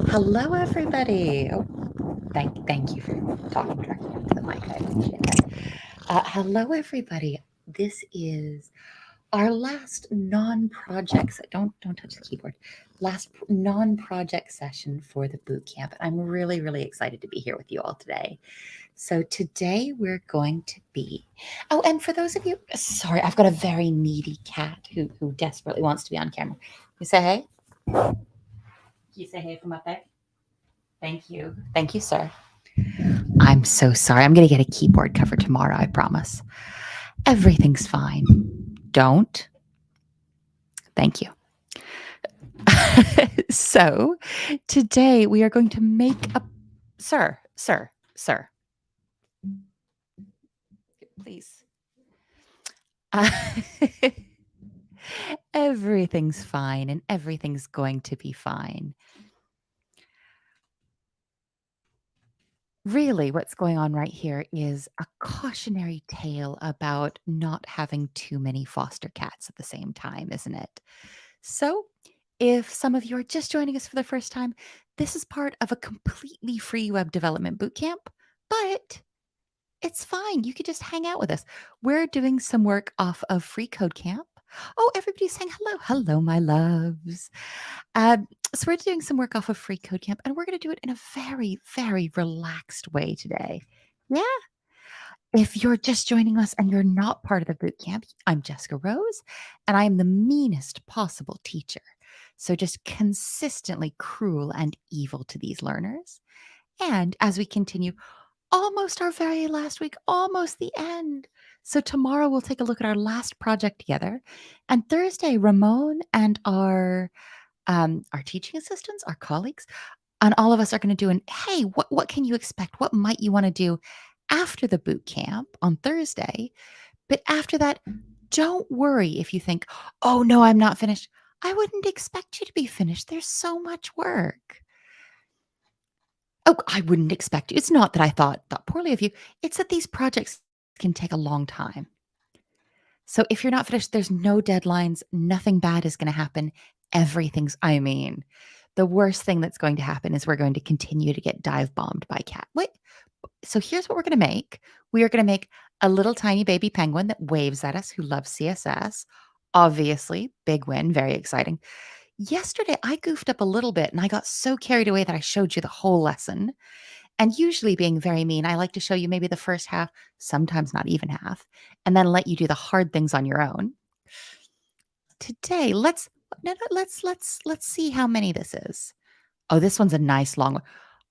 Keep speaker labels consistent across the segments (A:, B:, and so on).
A: Hello, everybody. Oh, thank you for talking directly into the mic. I appreciate that. Hello, everybody. This is our last non-project. Don't touch the keyboard. Last non-project session for the boot camp. I'm really excited to be here with you all today. So today we're going to be. Oh, and for those of you, sorry, I've got a very needy cat who desperately wants to be on camera. You say hey. You say hey from up there. Thank you. Thank you, sir. I'm so sorry. I'm going to get a keyboard cover tomorrow, I promise. Everything's fine. Don't. Thank you. So today we are going to make a. Sir. Please. Everything's fine and everything's going to be fine. Really, what's going on right here is a cautionary tale about not having too many foster cats at the same time, isn't it? So, if some of you are just joining us for the first time, this is part of a completely free web development bootcamp, but it's fine. You could just hang out with us. We're doing some work off of Free Code Camp. Oh, everybody's saying hello. Hello, my loves. So we're doing some work off of Free Code Camp, and we're going to do it in a very relaxed way today. Yeah. If you're just joining us and you're not part of the boot camp, I'm Jessica Rose, and I am the meanest possible teacher. So just consistently cruel and evil to these learners. And as we continue, almost our very last week, almost the end. So tomorrow we'll take a look at our last project together. And Thursday, Ramon and our teaching assistants, our colleagues, and all of us are going to do an hey, what can you expect? What might you want to do after the boot camp on Thursday? But after that, don't worry if you think, oh no, I'm not finished. I wouldn't expect you to be finished. There's so much work. Oh, I wouldn't expect you. It's not that I thought poorly of you. It's that these projects can take a long time. So if you're not finished, there's no deadlines. Nothing bad is going to happen. The worst thing that's going to happen is we're going to continue to get dive bombed by cat. Wait. So here's what we're going to make. We are going to make a little tiny baby penguin that waves at us who loves CSS. Obviously, big win, very exciting. Yesterday, I goofed up a little bit and I got so carried away that I showed you the whole lesson. And usually, being very mean, I like to show you maybe the first half, sometimes not even half, and then let you do the hard things on your own. Today, let's see how many this is. Oh, this one's a nice long one.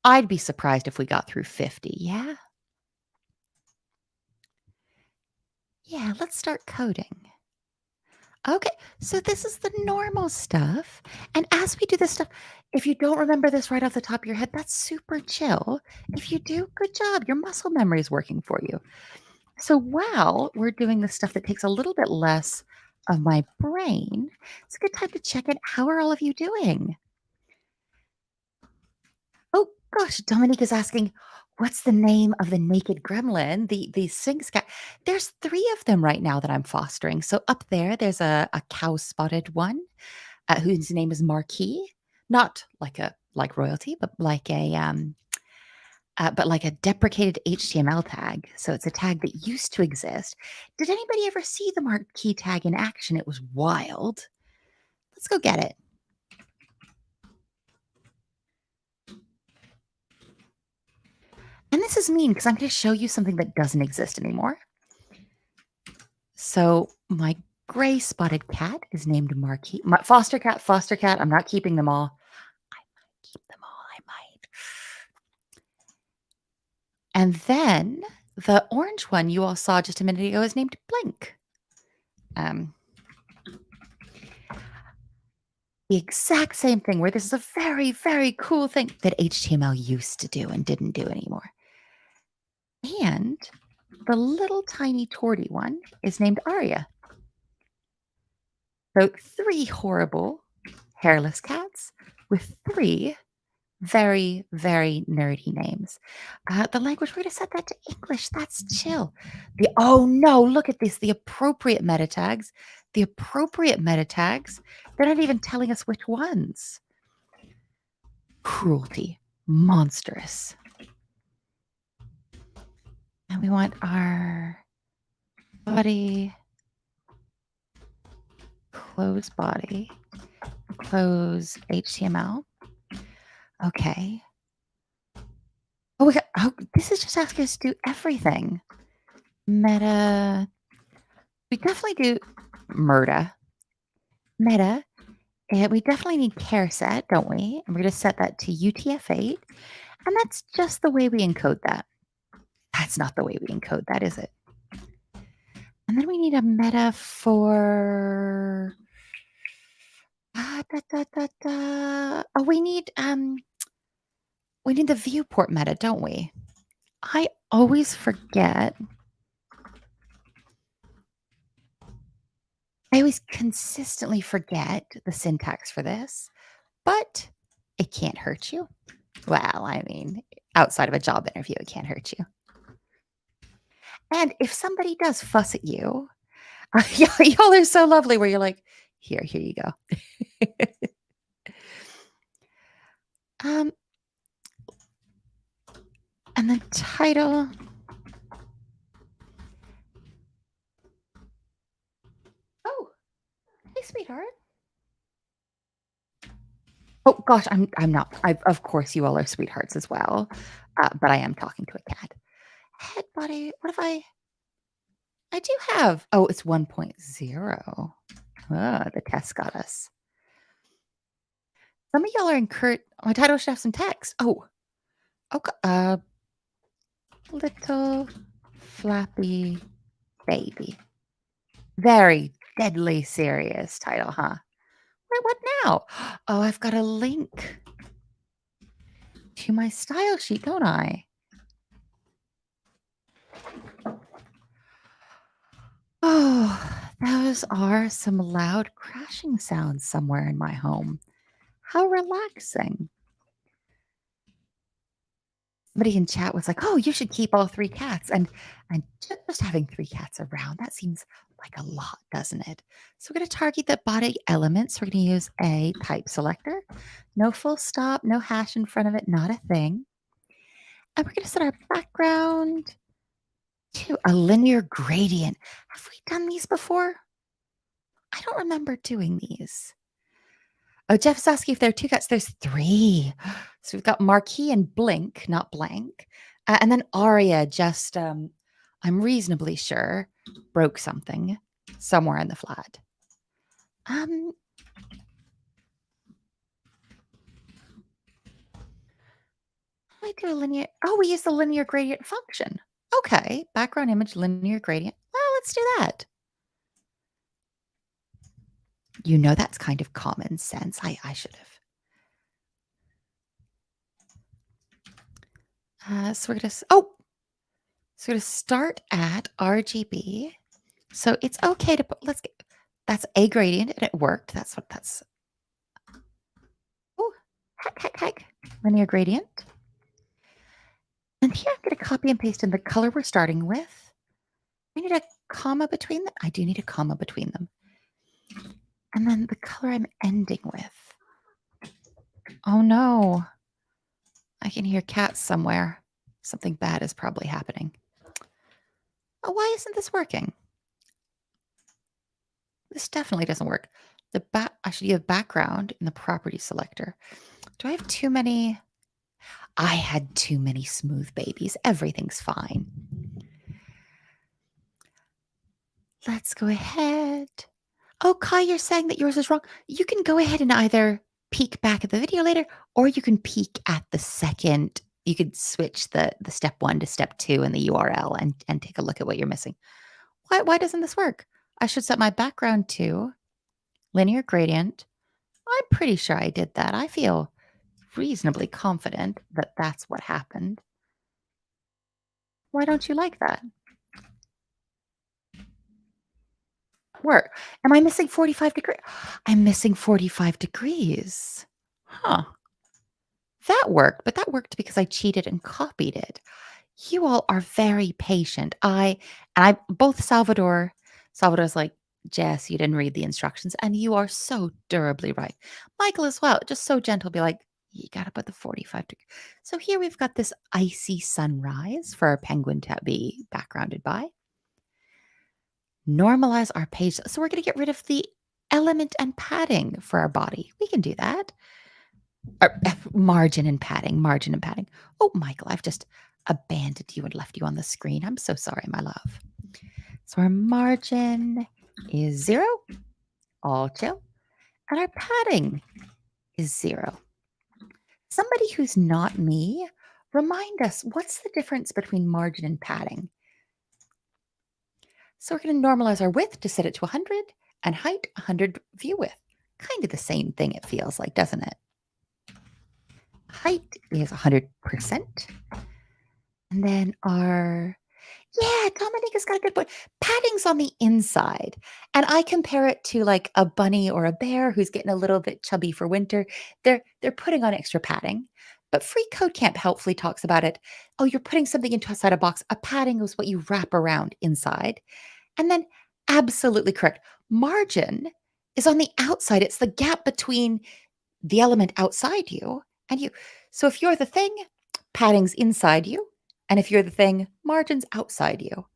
A: I'd be surprised if we got through 50. Yeah? Yeah, let's start coding. Okay, so this is the normal stuff. And as we do this stuff, if you don't remember this right off the top of your head, that's super chill. If you do, good job. Your muscle memory is working for you. So while we're doing the stuff that takes a little bit less of my brain, it's a good time to check in. How are all of you doing? Oh gosh, Dominique is asking, what's the name of the naked gremlin? The Sphinx cat. There's 3 of them right now that I'm fostering. So up there's a cow spotted one whose name is Marquis, not like royalty, but like a deprecated HTML tag. So it's a tag that used to exist. Did anybody ever see the Marquis tag in action? It was wild. Let's go get it. And this is mean because I'm going to show you something that doesn't exist anymore. So my gray spotted cat is named Marquis. Foster cat. I'm not keeping them all. I might keep them all. I might. And then the orange one you all saw just a minute ago is named Blink. The exact same thing where this is a very cool thing that HTML used to do and didn't do anymore. And the little tiny torty one is named Aria. So 3 horrible hairless cats with 3 very nerdy names. The language, we're going to set that to English. That's chill. Oh no, look at this. The appropriate meta tags. They're not even telling us which ones. cruelty, monstrous. And we want our body, close body, close HTML. Okay. This is just asking us to do everything. Meta. We definitely do meta. And we definitely need care set, don't we? And we're going to set that to UTF-8. And that's just the way we encode that. That's not the way we encode that, is it? And then we need a meta for Oh, we need the viewport meta, don't we? I always forget. I always consistently forget the syntax for this, but it can't hurt you. Well, I mean, outside of a job interview, it can't hurt you. And if somebody does fuss at you, y'all are so lovely where you're like, here you go. And then title. Oh, hey, sweetheart. Oh gosh, I'm not. Of course, you all are sweethearts as well, but I am talking to a cat. Head buddy, what if I do have? Oh, it's 1.0. The test got us. Some of y'all are encouraged. My title should have some text. Oh, okay. Little flappy baby. Very deadly serious title, huh? Wait, what now? Oh, I've got a link to my style sheet, don't I? Oh, those are some loud crashing sounds somewhere in my home. How relaxing. Somebody in chat was like, oh, you should keep all 3 cats. And just having 3 cats around, that seems like a lot, doesn't it? So we're going to target the body elements. We're going to use a type selector. No full stop, no hash in front of it, not a thing. And we're going to set our background to a linear gradient. Have we done these before? I don't remember doing these. Oh, Jeff is asking if there are 2 cats. There's 3. So we've got Marquee and Blink, not Blank. And then Aria just, I'm reasonably sure, broke something somewhere in the flat. I do a linear. Oh, we use the linear gradient function. Okay, background image, linear gradient. Well, let's do that. You know, that's kind of common sense. I should have. So we're going to start at RGB. So it's okay to put, that's a gradient and it worked. That's. Oh, heck. Linear gradient. And here I'm going to copy and paste in the color we're starting with. We need a comma between them. I do need a comma between them. And then the color I'm ending with. Oh no. I can hear cats somewhere. Something bad is probably happening. Oh, why isn't this working? This definitely doesn't work. I should use background in the property selector. Do I have too many? I had too many smooth babies. Everything's fine. Let's go ahead. Oh, Kai, you're saying that yours is wrong. You can go ahead and either peek back at the video later, or you can peek at the second. You could switch the step 1 to step 2 in the URL and take a look at what you're missing. Why doesn't this work? I should set my background to linear gradient. I'm pretty sure I did that. I feel reasonably confident that that's what happened. Why don't you like that? Work. Am I missing 45 degrees? I'm missing 45 degrees. Huh. That worked, but that worked because I cheated and copied it. You all are very patient. Both Salvador's like, Jess, you didn't read the instructions, and you are so durably right. Michael as well, just so gentle, be like, You gotta put the 45 degree. So here we've got this icy sunrise for our penguin to be backgrounded by. Normalize our page. So we're gonna get rid of the element and padding for our body. We can do that. Margin and padding, margin and padding. Oh, Michael, I've just abandoned you and left you on the screen. I'm so sorry, my love. So our margin is 0, all chill, and our padding is 0. Somebody who's not me, remind us, what's the difference between margin and padding? So we're going to normalize our width to set it to 100 and height 100 view width. Kind of the same thing it feels like, doesn't it? Height is 100%. And then our, yeah, Dominica's got a good point. Padding's on the inside. And I compare it to like a bunny or a bear who's getting a little bit chubby for winter. They're putting on extra padding. But Free Code Camp helpfully talks about it. Oh, you're putting something into inside a box. A padding is what you wrap around inside. And then absolutely correct. Margin is on the outside. It's the gap between the element outside you and you. So if you're the thing, padding's inside you. And if you're the thing, margin's outside you.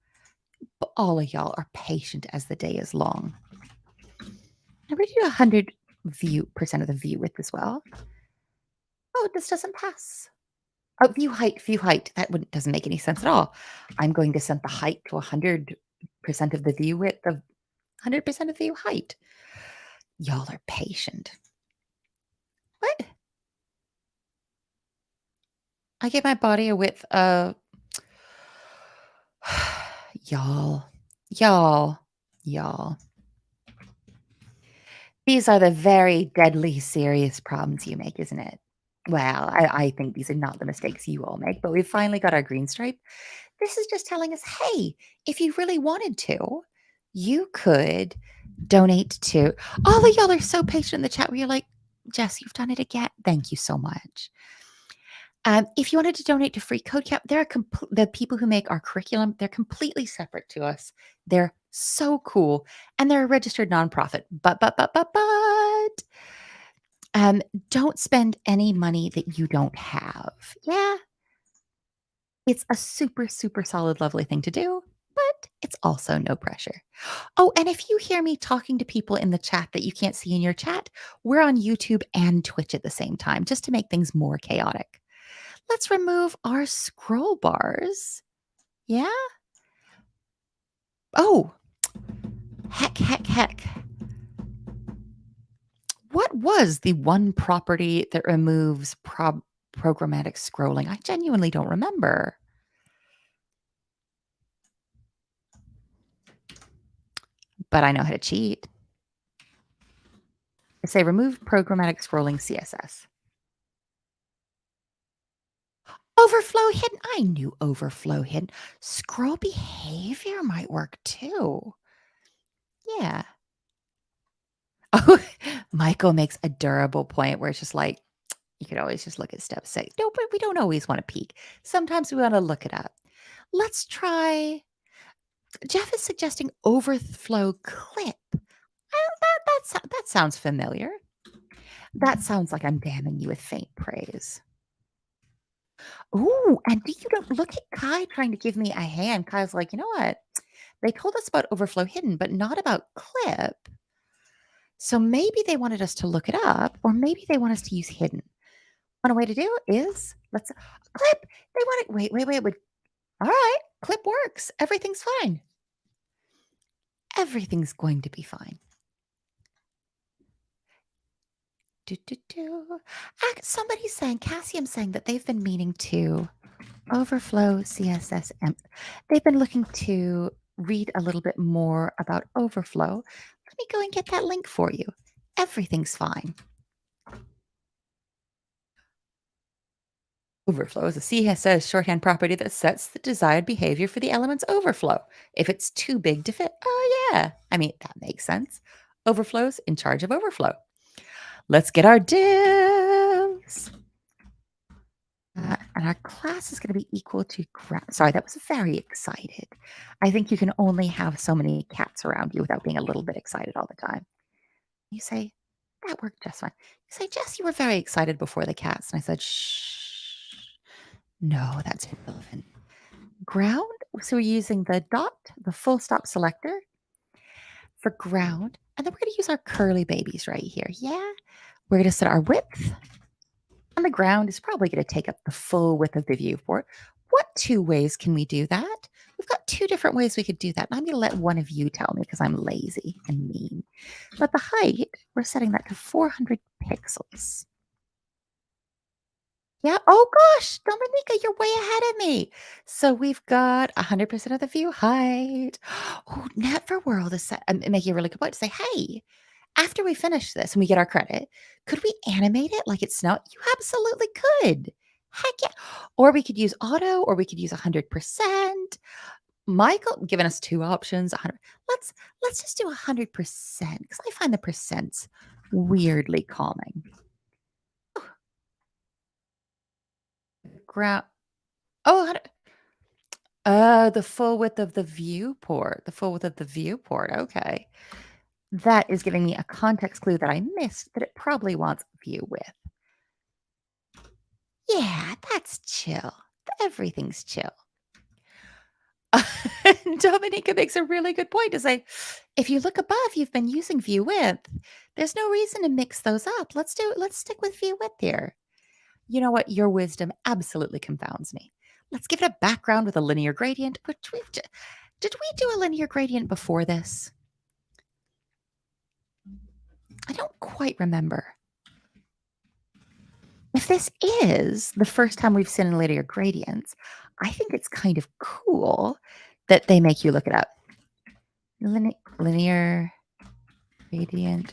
A: But all of y'all are patient as the day is long. And we do 100% of the view width as well. Oh, this doesn't pass. Oh, view height. That doesn't make any sense at all. I'm going to set the height to 100% of the view width of 100% of view height. Y'all are patient. What? I gave my body a width of y'all. These are the very deadly serious problems you make, isn't it? Well, I think these are not the mistakes you all make, but we finally got our green stripe. This is just telling us, hey, if you really wanted to, you could donate to. All of y'all are so patient in the chat where you're like, Jess, you've done it again. Thank you so much. If you wanted to donate to Free Code Camp, the people who make our curriculum, they're completely separate to us. They're so cool, and they're a registered nonprofit. But don't spend any money that you don't have. Yeah, it's a super, super solid, lovely thing to do, but it's also no pressure. Oh, and if you hear me talking to people in the chat that you can't see in your chat, we're on YouTube and Twitch at the same time, just to make things more chaotic. Let's remove our scroll bars. Yeah? Oh, heck. What was the one property that removes programmatic scrolling? I genuinely don't remember. But I know how to cheat. I say remove programmatic scrolling CSS. Overflow hidden. I knew overflow hidden. Scroll behavior might work too. Yeah. Oh, Michael makes a durable point where it's just like, you could always just look at step 6. No, but we don't always want to peek. Sometimes we want to look it up. Let's try. Jeff is suggesting overflow clip. That sounds familiar. That sounds like I'm damning you with faint praise. Ooh, and do you don't look at Kai trying to give me a hand. Kai's like, you know what? They told us about overflow hidden, but not about clip. So maybe they wanted us to look it up, or maybe they want us to use hidden. One way to do it is let's clip. They want it. Wait. All right, clip works. Everything's fine. Everything's going to be fine. Somebody's saying, Cassium's saying that they've been meaning to overflow CSS. They've been looking to read a little bit more about overflow. Let me go and get that link for you. Everything's fine. Overflow is a CSS shorthand property that sets the desired behavior for the element's overflow. If it's too big to fit, oh yeah. I mean, that makes sense. Overflow's in charge of overflow. Let's get our divs. And our class is going to be equal to sorry, that was very excited. I think you can only have so many cats around you without being a little bit excited all the time. You say, That worked just fine. You say, Jess, you were very excited before the cats. And I said, shh. No, that's irrelevant. Ground. So we're using the dot, the full stop selector for ground. And then we're going to use our curly babies right here. Yeah. We're going to set our width. And the ground is probably going to take up the full width of the viewport. What two ways can we do that? We've got two different ways we could do that. And I'm going to let one of you tell me because I'm lazy and mean. But the height, we're setting that to 400 pixels. Yeah. Oh gosh, Dominica, you're way ahead of me. So we've got 100% of the view height. Oh, Netverworld is making a really good point to say, hey, after we finish this and we get our credit, could we animate it like it's snow? You absolutely could. Heck yeah. Or we could use auto, or we could use 100%. Michael giving us two options. 100. Let's just do 100% because I find the percents weirdly calming. Ground. Oh, the full width of the viewport. The full width of the viewport. Okay. That is giving me a context clue that I missed that it probably wants view width. Yeah, that's chill. Everything's chill. Dominica makes a really good point to say, if you look above, you've been using view width. There's no reason to mix those up. Let's stick with view width here. You know what? Your wisdom absolutely confounds me. Let's give it a background with a linear gradient, which did we do a linear gradient before this? I don't quite remember. If this is the first time we've seen linear gradients, I think it's kind of cool that they make you look it up. Linear gradient.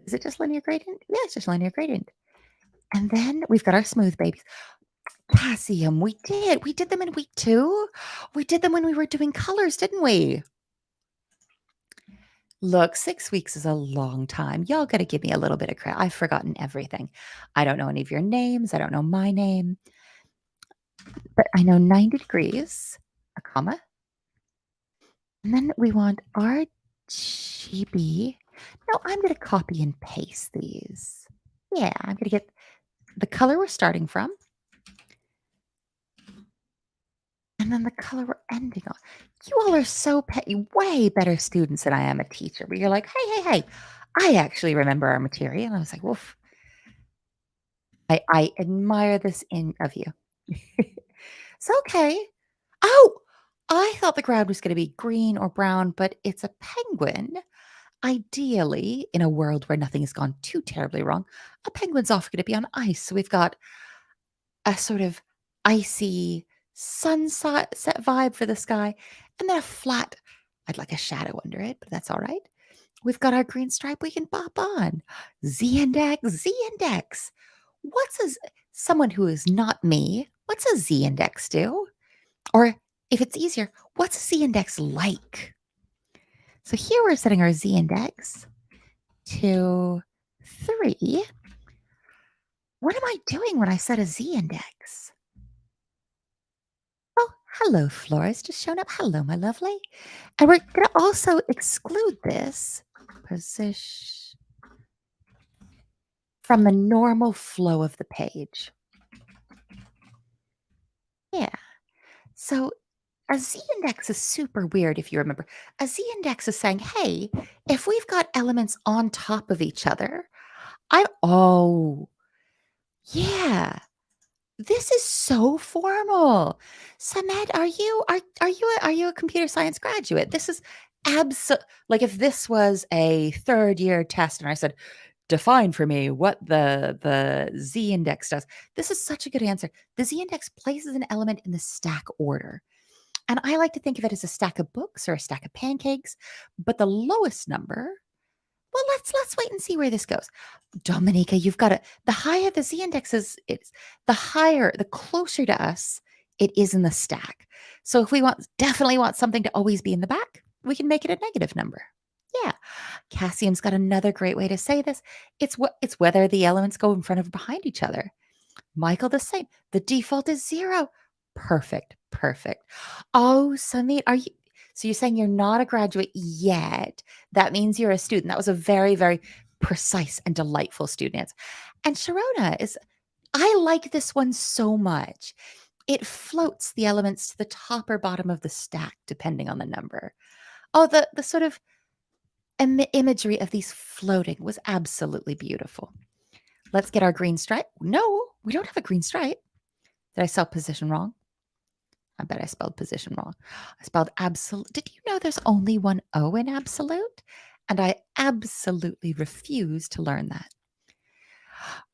A: Is it just linear gradient? Yeah, it's just linear gradient. And then we've got our smooth babies. Cassium, we did. We did them in week 2. We did them when we were doing colors, didn't we? Look, 6 weeks is a long time. Y'all got to give me a little bit of credit. I've forgotten everything. I don't know any of your names. I don't know my name. But I know 90 degrees, a comma. And then we want RGB. No, I'm going to copy and paste these. Yeah, I'm going to get the color we're starting from. And then the color we're ending on. You all are so way better students than I am a teacher. Where you're like, hey, I actually remember our material. And I was like, woof. I admire this of you. It's okay. Oh, I thought the ground was going to be green or brown, but it's a penguin. Ideally, in a world where nothing has gone too terribly wrong, a penguin's off going to be on ice. So we've got a sort of icy sunset vibe for the sky, and then a flat, I'd like a shadow under it, but that's all right. We've got our green stripe we can pop on. Z-index. Someone who is not me, what's a Z-index do? Or if it's easier, what's a Z-index like? So here we're setting our Z-index to 3. What am I doing when I set a Z-index? Oh, hello, Flora's just shown up. Hello, my lovely. And we're going to also exclude this position from the normal flow of the page. Yeah. So a Z-index is super weird if you remember. A Z-index is saying, hey, if we've got elements on top of each other, yeah. This is so formal. Samed, are you a computer science graduate? This is like if this was a 3rd year test and I said, define for me what the Z index does. This is such a good answer. The Z index places an element in the stack order. And I like to think of it as a stack of books or a stack of pancakes, but the lowest number, well, let's wait and see where this goes. Dominica, you've got the higher the Z index is, the closer to us it is in the stack. So if we definitely want something to always be in the back, we can make it a negative number. Yeah. Cassium's got another great way to say this. It's whether the elements go in front or behind each other. Michael, the same. The default is 0. Perfect. Oh, Samit, so you're saying you're not a graduate yet. That means you're a student. That was a very, very precise and delightful students. And Sharona is, I like this one so much. It floats the elements to the top or bottom of the stack, depending on the number. Oh, the sort of imagery of these floating was absolutely beautiful. Let's get our green stripe. No, we don't have a green stripe. Did I spell position wrong? I bet I spelled position wrong. I spelled absolute. Did you know there's only one O in absolute? And I absolutely refuse to learn that.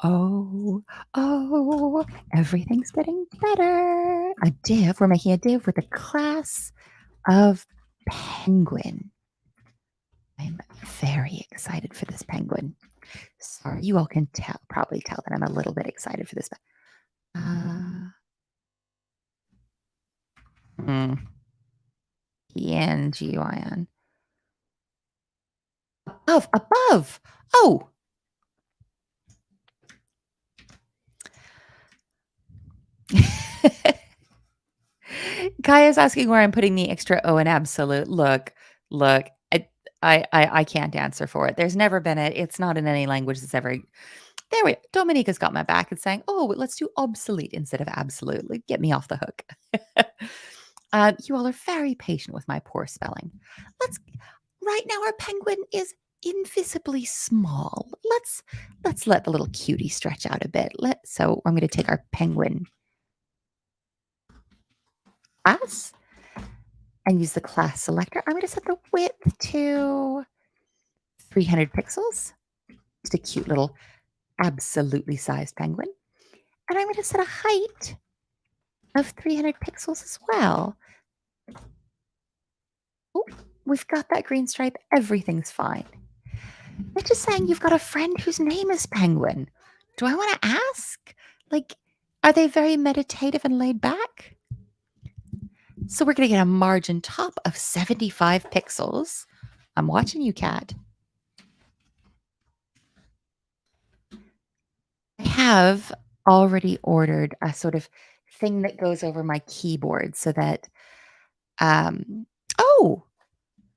A: Oh, oh, everything's getting better. A div. We're making a div with a class of penguin. I'm very excited for this penguin. Sorry, you all can probably tell that I'm a little bit excited for this. Penguin. Above. Oh. Kai is asking where I'm putting the extra O in absolute. Look, I can't answer for it. There's never been it. It's not in any language that's ever. There we go. Dominica's got my back and saying, "Oh, let's do obsolete instead of absolute. Like, get me off the hook." You all are very patient with my poor spelling. Right now our penguin is invisibly small. Let's let the little cutie stretch out a bit. So I'm going to take our penguin class and use the class selector. I'm going to set the width to 300 pixels. Just a cute little absolutely sized penguin. And I'm going to set a height of 300 pixels as well. Oh, we've got that green stripe. Everything's fine. They're just saying you've got a friend whose name is Penguin. Do I want to ask? Like, are they very meditative and laid back? So we're going to get a margin top of 75 pixels. I'm watching you, Kat. I have already ordered a sort of thing that goes over my keyboard so that, oh,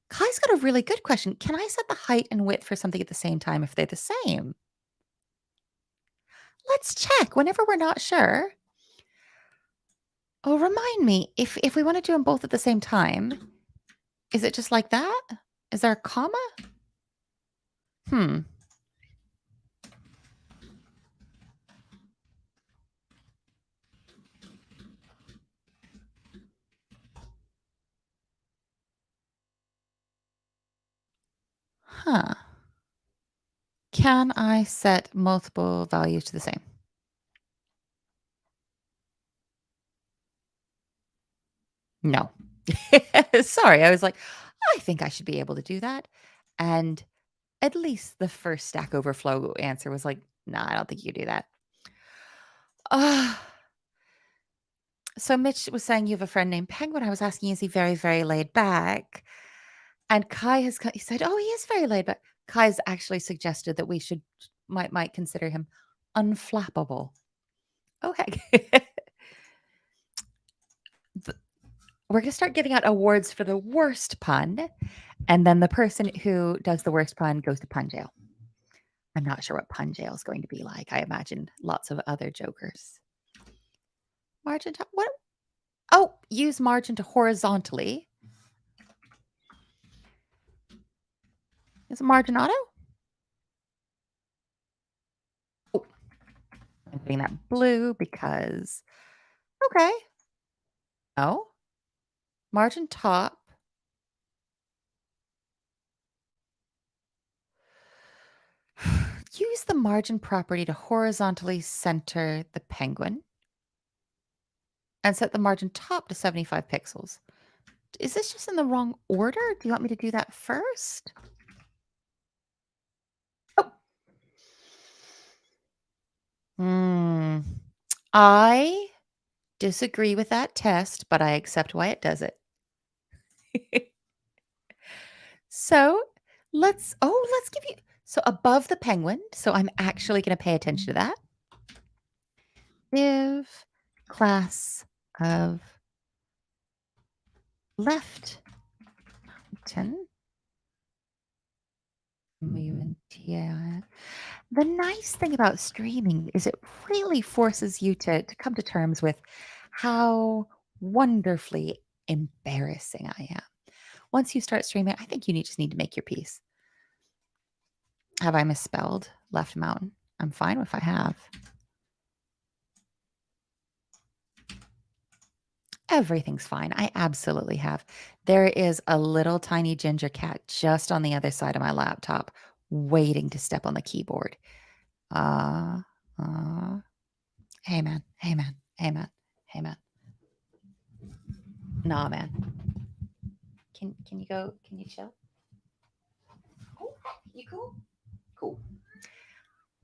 A: Kai's got a really good question. Can I set the height and width for something at the same time if they're the same? Let's check whenever we're not sure. Oh, remind me, if we want to do them both at the same time, is it just like that? Is there a comma? Huh. Can I set multiple values to the same? No. Sorry, I was like, I think I should be able to do that. And at least the first Stack Overflow answer was like, nah, I don't think you can do that. So Mitch was saying you have a friend named Penguin. I was asking, is he very, very laid back? And Kai he said, oh, he is very laid back. Kai's actually suggested that we might consider him unflappable. Okay. We're going to start giving out awards for the worst pun. And then the person who does the worst pun goes to pun jail. I'm not sure what pun jail is going to be like. I imagine lots of other jokers. Margin to what? Oh, use margin to horizontally. Is it margin auto? Oh, I'm putting that blue because, okay. Oh, margin top. Use the margin property to horizontally center the penguin and set the margin top to 75 pixels. Is this just in the wrong order? Do you want me to do that first? Oh. I disagree with that test, but I accept why it does it. So let's give you, so above the penguin. So I'm actually going to pay attention to that. Div class of left mountain Yeah. The nice thing about streaming is it really forces you to come to terms with how wonderfully embarrassing I am. Once you start streaming, I think just need to make your peace. Have I misspelled Left Mountain? I'm fine if I have. Everything's fine. I absolutely have. There is a little tiny ginger cat just on the other side of my laptop waiting to step on the keyboard. Uh, uh, hey man, hey man, hey man, hey man. Nah, man. Can you go? Can you chill? Cool. You cool? Cool.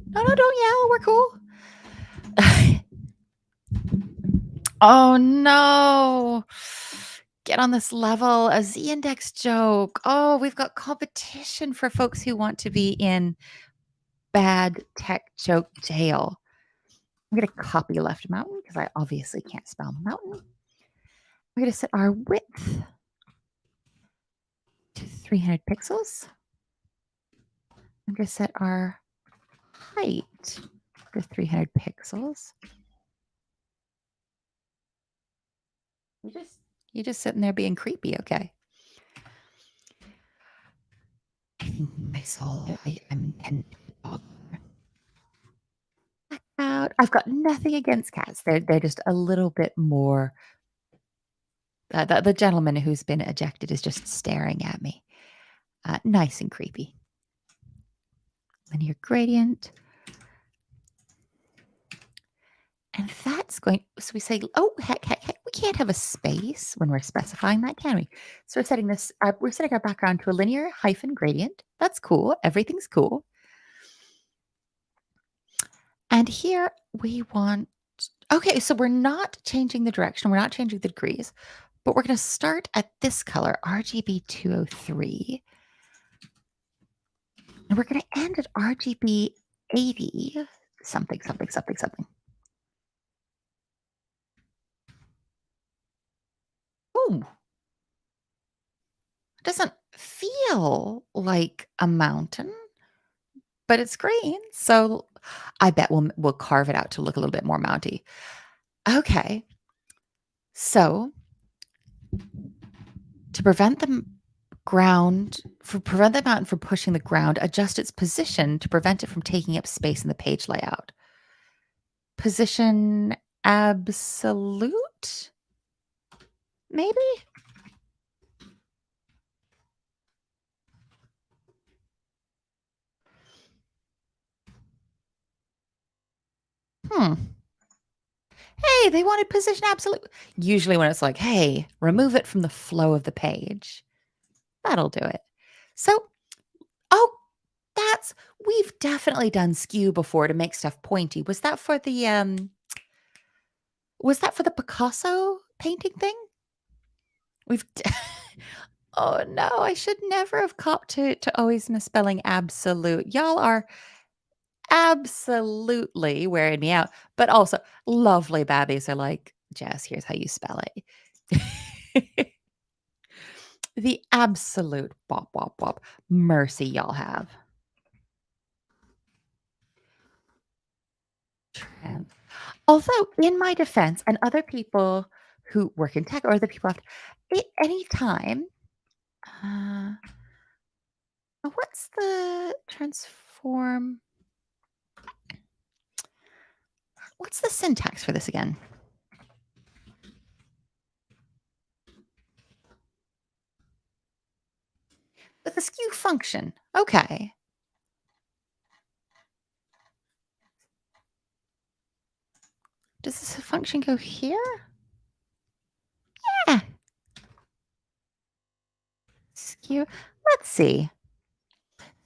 A: No, no, don't yell. We're cool. Oh no. Get on this level. A Z index joke. Oh, we've got competition for folks who want to be in bad tech joke jail. I'm going to copy Left Mountain because I obviously can't spell mountain. We're going to set our width to 300 pixels. I'm going to set our height to 300 pixels. You're just sitting there being creepy. Okay. My soul, I'm intended to be a dog. Out. I've got nothing against cats. They're just a little bit more. The gentleman who's been ejected is just staring at me. Nice and creepy. Linear gradient. And that's going, so we say, oh, heck, we can't have a space when we're specifying that, can we? So we're setting this, we're setting our background to a linear hyphen gradient. That's cool. Everything's cool. And here we want, okay, so we're not changing the direction. We're not changing the degrees, but we're going to start at this color, RGB 203. And we're going to end at RGB 80, something, something, something, something. Ooh. It doesn't feel like a mountain, but it's green. So I bet we'll carve it out to look a little bit more mounty. Okay. So to prevent the mountain from pushing the ground, adjust its position to prevent it from taking up space in the page layout. Position absolute? Maybe? Hmm. Hey, they wanted position absolute. Usually when it's like, hey, remove it from the flow of the page, that'll do it. So, oh, we've definitely done skew before to make stuff pointy. Was that for the Picasso painting thing? We've Oh no, I should never have copped to always misspelling absolute. Y'all are absolutely wearing me out. But also, lovely babbies are like, Jess, here's how you spell it. The absolute bop, bop, bop mercy y'all have. Although, in my defense, and other people who work in tech or other people have, at any time, uh, what's the transform? What's the syntax for this again? With the skew function. Okay. Does this function go here? Yeah. Skew. Let's see.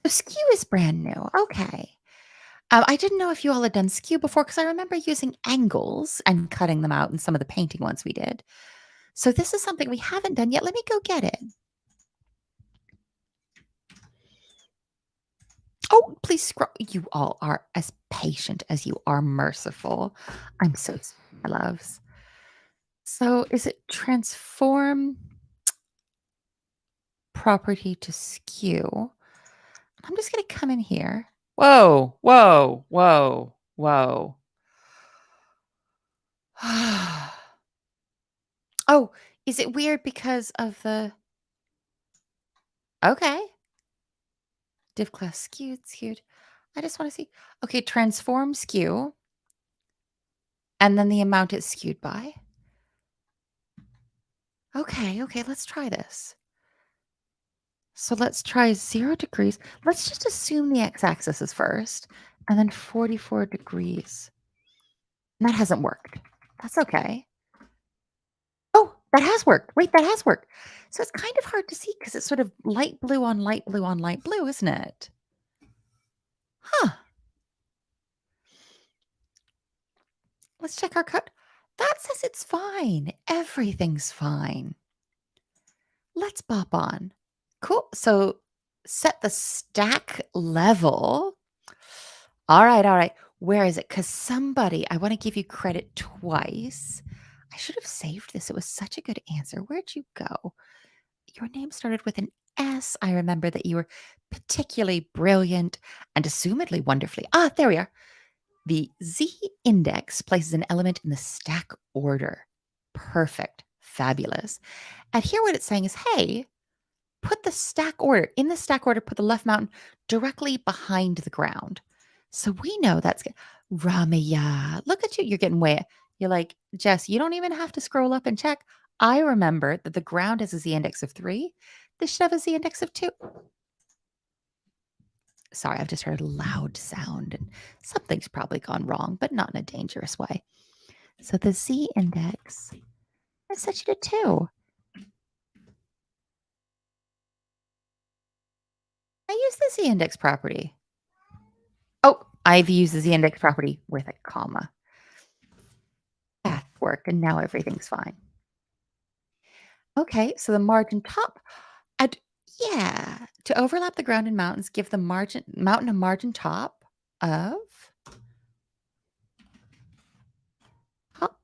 A: So skew is brand new. Okay. I didn't know if you all had done skew before because I remember using angles and cutting them out in some of the painting ones we did. So this is something we haven't done yet. Let me go get it. Oh, please scroll. You all are as patient as you are merciful. I'm so sorry, my loves. So is it transform property to skew? I'm just going to come in here. Whoa, whoa, whoa, whoa. Oh, is it weird because of the... Okay. Div class skewed. I just want to see. Okay, transform skew. And then the amount it's skewed by. Okay, let's try this. So let's try 0 degrees. Let's just assume the x-axis is first, and then 44 degrees. And that hasn't worked. That's okay. Oh, that has worked. Wait, that has worked. So it's kind of hard to see because it's sort of light blue on light blue on light blue, isn't it? Huh. Let's check our code. That says it's fine. Everything's fine. Let's bop on. Cool. So set the stack level. All right. Where is it? Because somebody, I want to give you credit twice. I should have saved this. It was such a good answer. Where'd you go? Your name started with an S. I remember that you were particularly brilliant and assumedly wonderfully. Ah, there we are. The Z index places an element in the stack order. Perfect. Fabulous. And here what it's saying is, hey, put the stack order in the stack order, put the left mountain directly behind the ground. So we know that's good. Ramaya, look at you. You're getting way. You're like, Jess, you don't even have to scroll up and check. I remember that the ground has a Z index of 3. This should have a Z index of 2. Sorry, I've just heard a loud sound and something's probably gone wrong, but not in a dangerous way. So the Z index is set you to 2. I use the Z index property. Oh, I've used the Z index property with a comma. That worked, and now everything's fine. Okay, so the margin top, and yeah, to overlap the ground and mountains, give the mountain a margin top of top.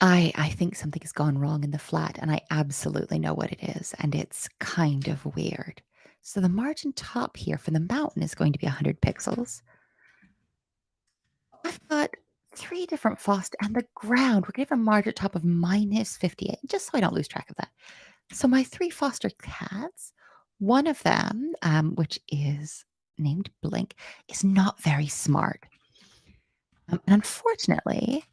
A: I think something has gone wrong in the flat, and I absolutely know what it is, and it's kind of weird. So the margin top here for the mountain is going to be 100 pixels. I've got 3 different FOST, and the ground, we're going to have a margin top of minus 58, just so I don't lose track of that. So my 3 foster cats, one of them, which is named Blink, is not very smart. And unfortunately,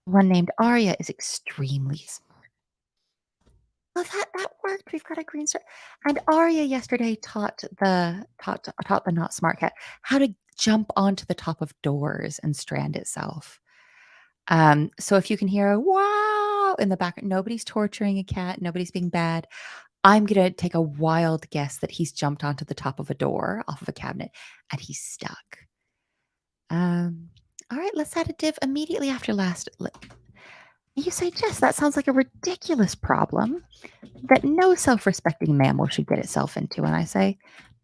A: one named Arya is extremely smart. Well, that worked. We've got a green star. And Arya yesterday taught the not smart cat how to jump onto the top of doors and strand itself. So if you can hear a wow in the background, nobody's torturing a cat, nobody's being bad. I'm gonna take a wild guess that he's jumped onto the top of a door off of a cabinet and he's stuck. All right, let's add a div immediately after last. You say, Jess, that sounds like a ridiculous problem that no self-respecting mammal should get itself into. And I say,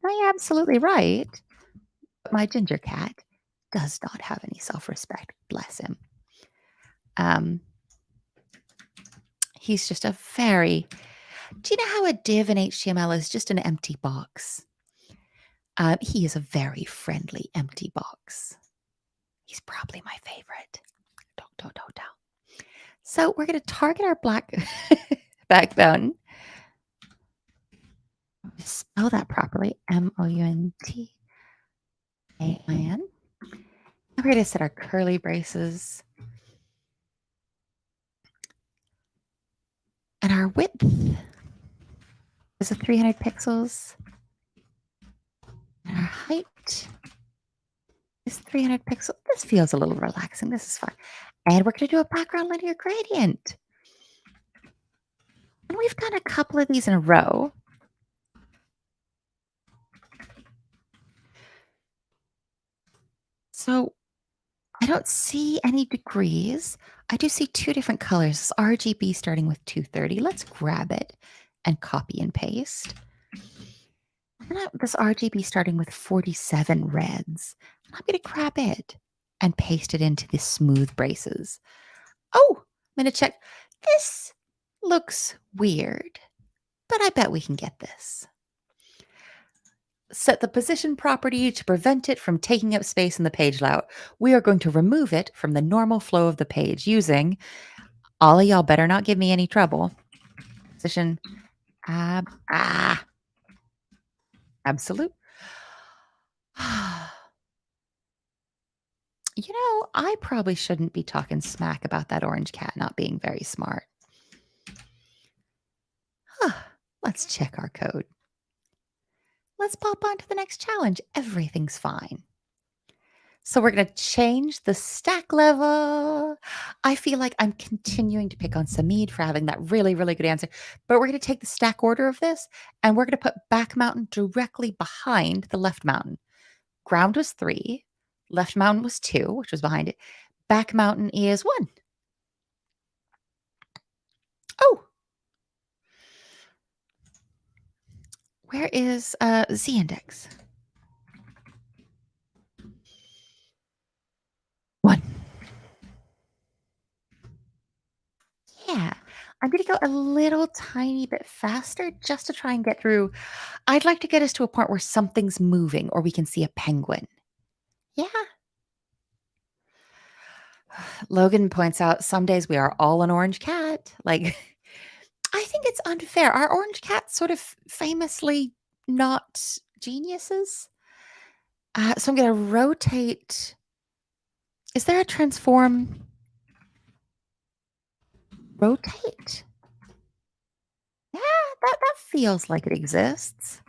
A: no, you're absolutely right. But my ginger cat does not have any self-respect. Bless him. He's just a very... Do you know how a div in HTML is just an empty box? He is a very friendly empty box. He's probably my favorite. Don't. So we're going to target our black backbone. Spell that properly. Mountain. We're going to set our curly braces. And our width is a 300 pixels. And our height is 300 pixels. This feels a little relaxing. This is fun. And we're going to do a background linear gradient. And we've done a couple of these in a row. So I don't see any degrees. I do see 2 different colors. It's RGB starting with 230. Let's grab it and copy and paste. This RGB starting with 47 reds. I'm going to grab it and paste it into the smooth braces. Oh, I'm going to check. This looks weird, but I bet we can get this. Set the position property to prevent it from taking up space in the page layout. We are going to remove it from the normal flow of the page using, all of y'all better not give me any trouble. Position absolute. I probably shouldn't be talking smack about that orange cat not being very smart. Let's check our code. Let's pop on to the next challenge. Everything's fine. So we're going to change the stack level. I feel like I'm continuing to pick on Samid for having that really, really good answer. But we're going to take the stack order of this and we're going to put back mountain directly behind the left mountain. Ground was 3. Left mountain was 2, which was behind it. Back mountain is 1. Oh. Where is Z index? 1. Yeah. I'm going to go a little tiny bit faster just to try and get through. I'd like to get us to a point where something's moving or we can see a penguin. Yeah. Logan points out some days we are all an orange cat. Like, I think it's unfair. Are orange cats sort of famously not geniuses? So I'm going to rotate. Is there a transform? Rotate? Yeah, that feels like it exists.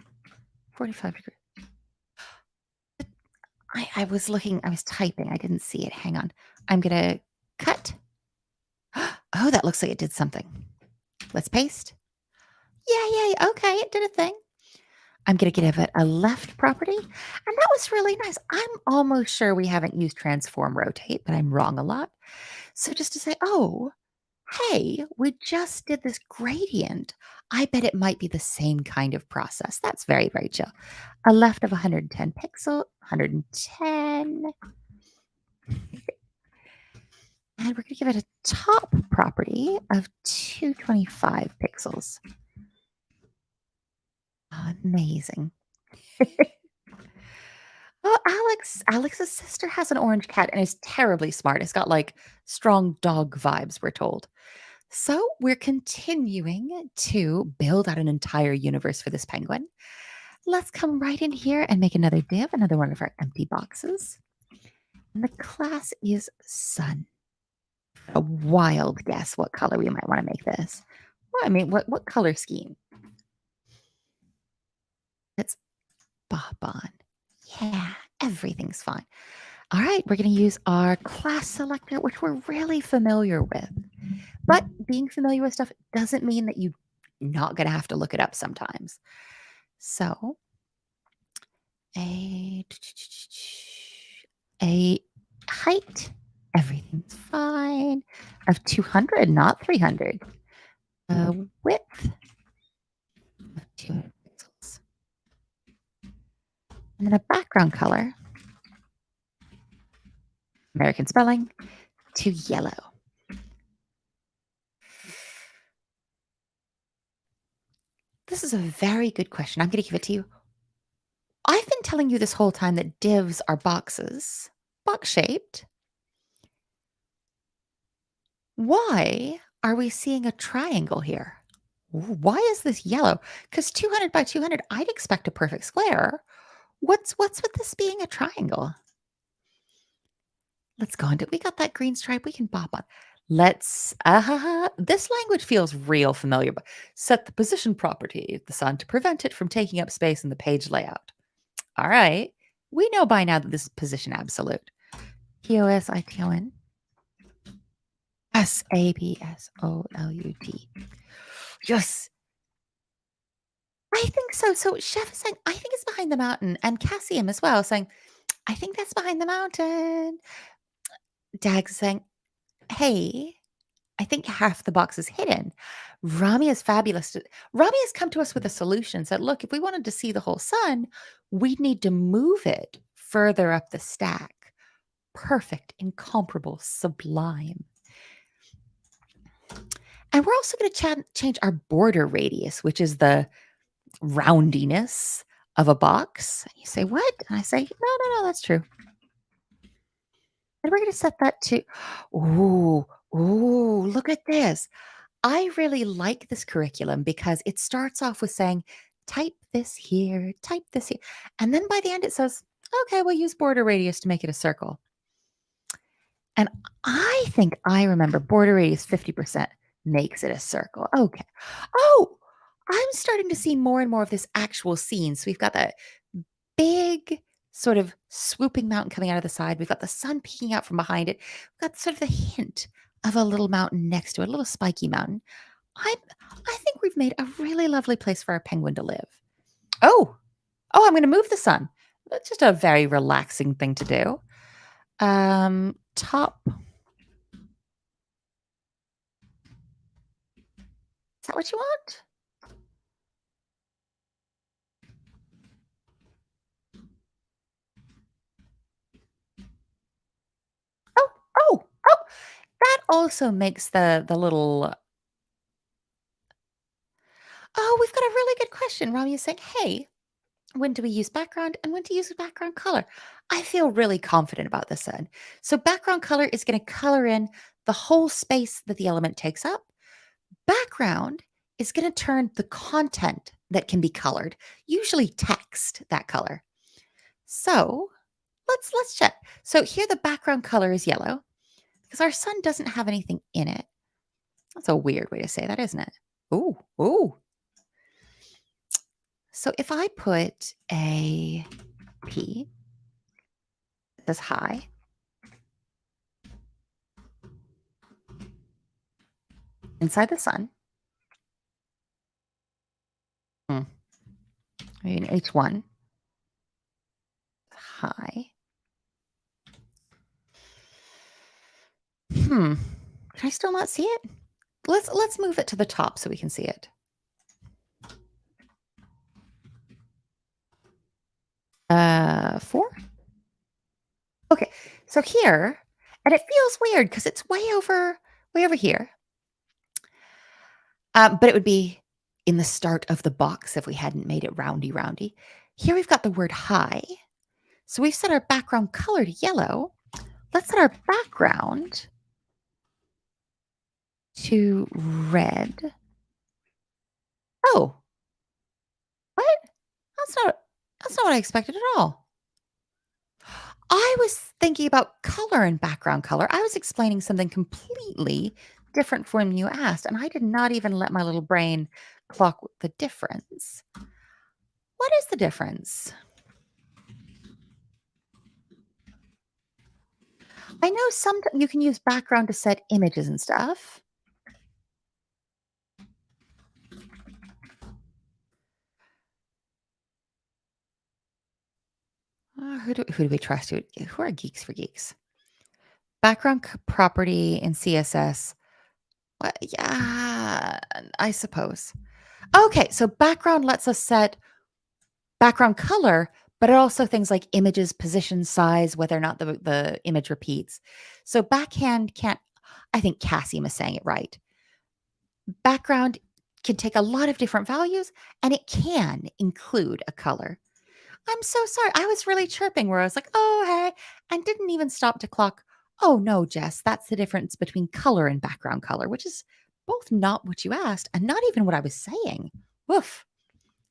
A: 45 degrees. I was looking, I was typing. I didn't see it. Hang on. I'm going to cut. Oh, that looks like it did something. Let's paste. Yay. Okay, it did a thing. I'm going to give it a left property. And that was really nice. I'm almost sure we haven't used transform rotate, but I'm wrong a lot. So just to say, oh, hey, we just did this gradient. I bet it might be the same kind of process. That's very, very chill. A left of 110 pixel, 110. And we're going to give it a top property of 225 pixels. Amazing. Oh, Alex's sister has an orange cat and is terribly smart. It's got like strong dog vibes, we're told. So we're continuing to build out an entire universe for this penguin. Let's come right in here and make another div, another one of our empty boxes. And the class is sun. A wild guess what color we might want to make this. Well, I mean, what color scheme? Let's bop on. Yeah, everything's fine. All right, we're going to use our class selector, which we're really familiar with. But being familiar with stuff doesn't mean that you're not going to have to look it up sometimes. So a height, everything's fine, of 200, not 300. Width of 200 pixels. And then a background color, American spelling, to yellow. This is a very good question. I'm going to give it to you. I've been telling you this whole time that divs are boxes, box-shaped. Why are we seeing a triangle here? Why is this yellow? Because 200 by 200, I'd expect a perfect square. What's with this being a triangle? Let's go into it. We got that green stripe. We can bop on. Let's, this language feels real familiar. But set the position property of the sun to prevent it from taking up space in the page layout. All right. We know by now that this is position absolute. POSITON. SABSOLUT. Yes. I think so. So Chef is saying, I think it's behind the mountain. And Cassium as well saying, I think that's behind the mountain. Dag's saying, hey, I think half the box is hidden. Rami is fabulous. Rami has come to us with a solution. Said, look, if we wanted to see the whole sun, we'd need to move it further up the stack. Perfect, incomparable, sublime. And we're also going to change our border radius, which is the roundiness of a box. And you say, what? And I say, no, that's true. And we're going to set that to, ooh, look at this. I really like this curriculum because it starts off with saying, type this here, type this here. And then by the end, it says, okay, we'll use border radius to make it a circle. And I think I remember border radius 50% makes it a circle. Okay. Oh, I'm starting to see more and more of this actual scene. So we've got that big sort of swooping mountain coming out of the side. We've got the sun peeking out from behind it. We've got sort of the hint of a little mountain next to it, a little spiky mountain. I I think we've made a really lovely place for our penguin to live. Oh, I'm going to move the sun. That's just a very relaxing thing to do. Top. Is that what you want? Oh, oh. That also makes the little. Oh, we've got a really good question. Rami is saying, hey, when do we use background and when to use background color? I feel really confident about this then. So background color is going to color in the whole space that the element takes up. Background is going to turn the content that can be colored, usually text, that color. So let's check. So here the background color is yellow because our sun doesn't have anything in it. That's a weird way to say that, isn't it? Ooh. So if I put a P that says hi, inside the sun, maybe an H1, hi. Can I still not see it? Let's move it to the top so we can see it. 4. Okay, so here, and it feels weird because it's way over here. But it would be in the start of the box if we hadn't made it roundy. Here we've got the word hi. So we've set our background color to yellow. Let's set our background to red. Oh, what? That's not what I expected at all. I was thinking about color and background color. I was explaining something completely different from when you asked, and I did not even let my little brain clock the difference. What is the difference? I know sometimes you can use background to set images and stuff. Who do we trust? Who are geeks for geeks? Background property in CSS. Yeah, I suppose. Okay, so background lets us set background color, but also things like images, position, size, whether or not the image repeats. So backhand can't, I think Cassim is saying it right. Background can take a lot of different values and it can include a color. I'm so sorry. I was really chirping where I was like, oh, hey, and didn't even stop to clock. Oh, no, Jess, that's the difference between color and background color, which is both not what you asked and not even what I was saying. Woof.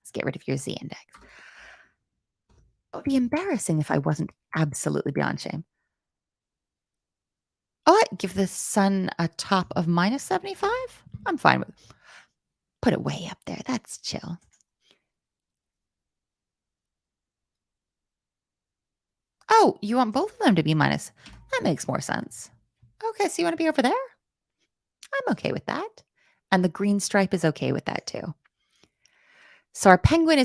A: Let's get rid of your Z index. It would be embarrassing if I wasn't absolutely beyond shame. Oh, I give the sun a top of -75. I'm fine with it. Put it way up there. That's chill. Oh, you want both of them to be minus. That makes more sense. Okay, so you want to be over there? I'm okay with that. And the green stripe is okay with that too. So our penguin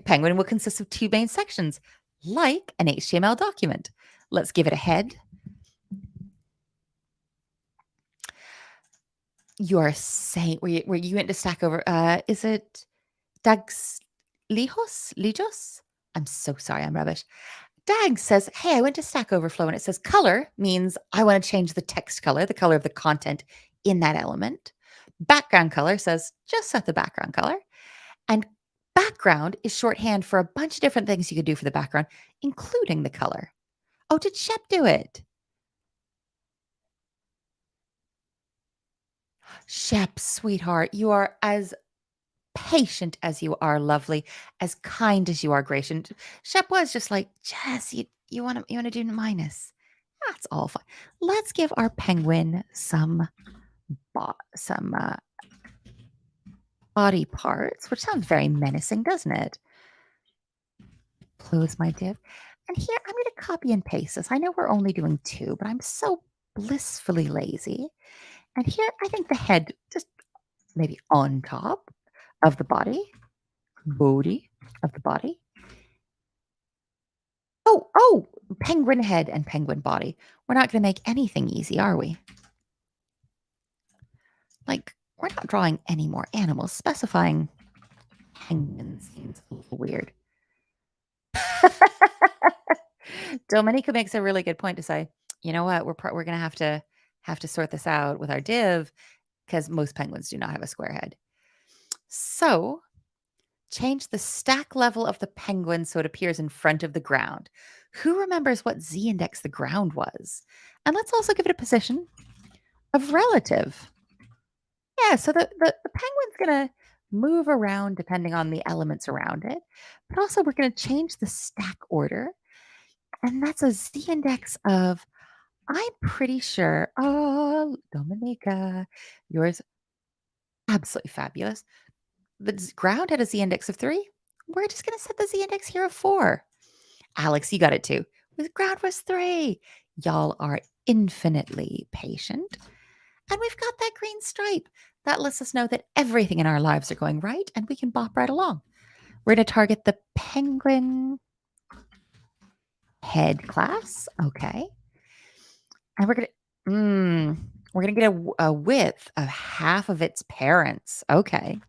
A: penguin will consist of 2 main sections, like an HTML document. Let's give it a head. You're saying where you went to stack over, is it Dags Lijos? I'm so sorry, I'm rubbish. Dag says, "Hey, I went to Stack Overflow and it says color means I want to change the text color, the color of the content in that element. Background color says just set the background color. And background is shorthand for a bunch of different things you could do for the background, including the color." Oh, did Shep do it? Shep, sweetheart, you are as patient as you are lovely, as kind as you are gracious. Shep was just like, Jess, you want to do minus. That's all fine. Let's give our penguin some some body parts, which sounds very menacing, doesn't it? Close my div. And here I'm going to copy and paste this. I know we're only doing two, but I'm so blissfully lazy. And here I think the head just maybe on top of the body of the body. Oh, penguin head and penguin body. We're not going to make anything easy, are we? Like, we're not drawing any more animals. Specifying penguin seems a little weird. Dominica makes a really good point to say, you know what, we're going to have to sort this out with our div because most penguins do not have a square head. So change the stack level of the penguin so it appears in front of the ground. Who remembers what z-index the ground was? And let's also give it a position of relative. Yeah, so the penguin's going to move around depending on the elements around it. But also we're going to change the stack order. And that's a z-index of, I'm pretty sure, oh, Dominica, yours absolutely fabulous. The ground had a z-index of 3. We're just going to set the z-index here of 4. Alex, you got it too. The ground was 3. Y'all are infinitely patient. And we've got that green stripe. That lets us know that everything in our lives are going right and we can bop right along. We're going to target the penguin head class. Okay. And we're going to get a width of half of its parents. Okay.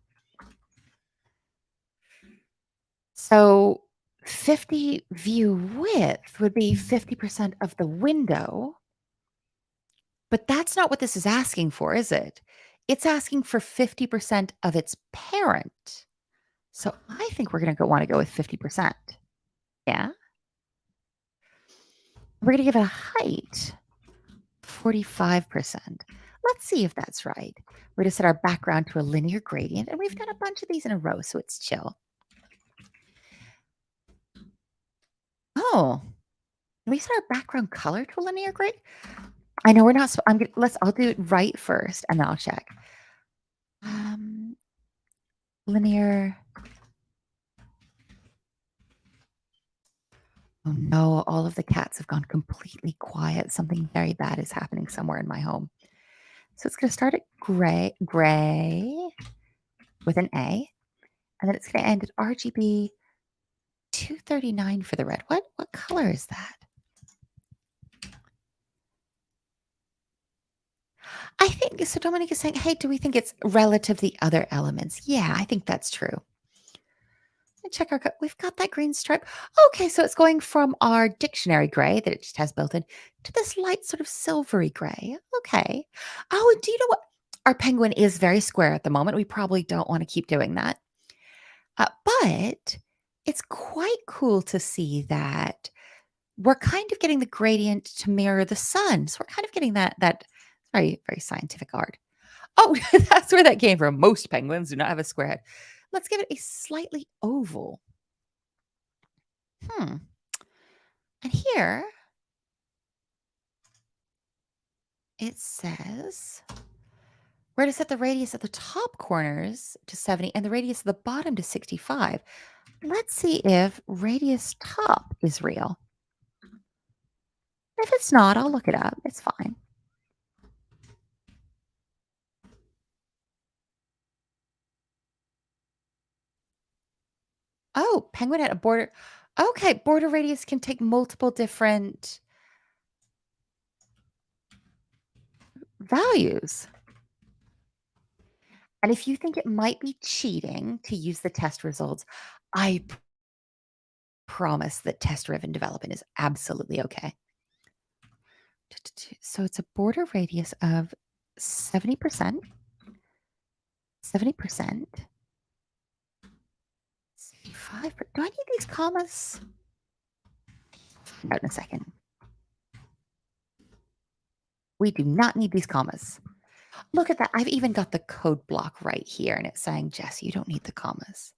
A: So 50 view width would be 50% of the window. But that's not what this is asking for, is it? It's asking for 50% of its parent. So I think we're going to want to go with 50%. Yeah. We're going to give it a height, 45%. Let's see if that's right. We're going to set our background to a linear gradient, and we've done a bunch of these in a row, so it's chill. Oh, we set our background color to a linear gradient? I know we're not. I'll do it right first, and then I'll check. Linear. Oh no, all of the cats have gone completely quiet. Something very bad is happening somewhere in my home. So it's going to start at gray with an A, and then it's going to end at RGB 239 for the red. What color is that? I think so. Dominic is saying, hey, do we think it's relative to the other elements? Yeah, I think that's true. Check our, we've got that green stripe. Okay, so it's going from our dictionary gray that it just has built in to this light sort of silvery gray. Okay. Oh, do you know what? Our penguin is very square at the moment. We probably don't want to keep doing that. But it's quite cool to see that we're kind of getting the gradient to mirror the sun. So we're kind of getting that very, very scientific art. Oh, that's where that came from. Most penguins do not have a square head. Let's give it a slightly oval. And here it says we're going to set the radius at the top corners to 70 and the radius at the bottom to 65. Let's see if radius top is real. If it's not, I'll look it up. It's fine. Oh, penguin at a border. Okay, border radius can take multiple different values. And if you think it might be cheating to use the test results, I promise that test-driven development is absolutely okay. So it's a border radius of 70%, 70%, 65. Do I need these commas? Out in a second. We do not need these commas. Look at that. I've even got the code block right here, and it's saying, Jess, you don't need the commas.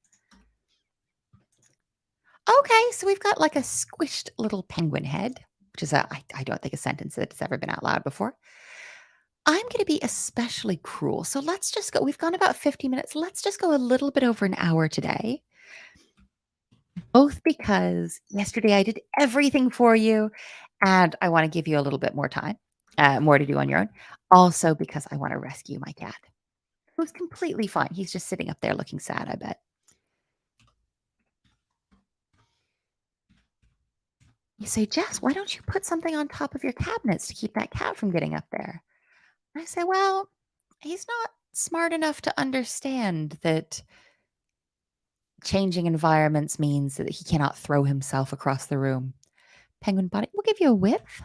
A: Okay, so we've got like a squished little penguin head, which is I don't think a sentence that's ever been out loud before. I'm going to be especially cruel. So let's just go. We've gone about 50 minutes. Let's just go a little bit over an hour today, both because yesterday I did everything for you and I want to give you a little bit more time, more to do on your own. Also, because I want to rescue my cat, who's completely fine. He's just sitting up there looking sad, I bet. You say, Jess, why don't you put something on top of your cabinets to keep that cat from getting up there? I say, well, he's not smart enough to understand that changing environments means that he cannot throw himself across the room. Penguin body, we'll give you a width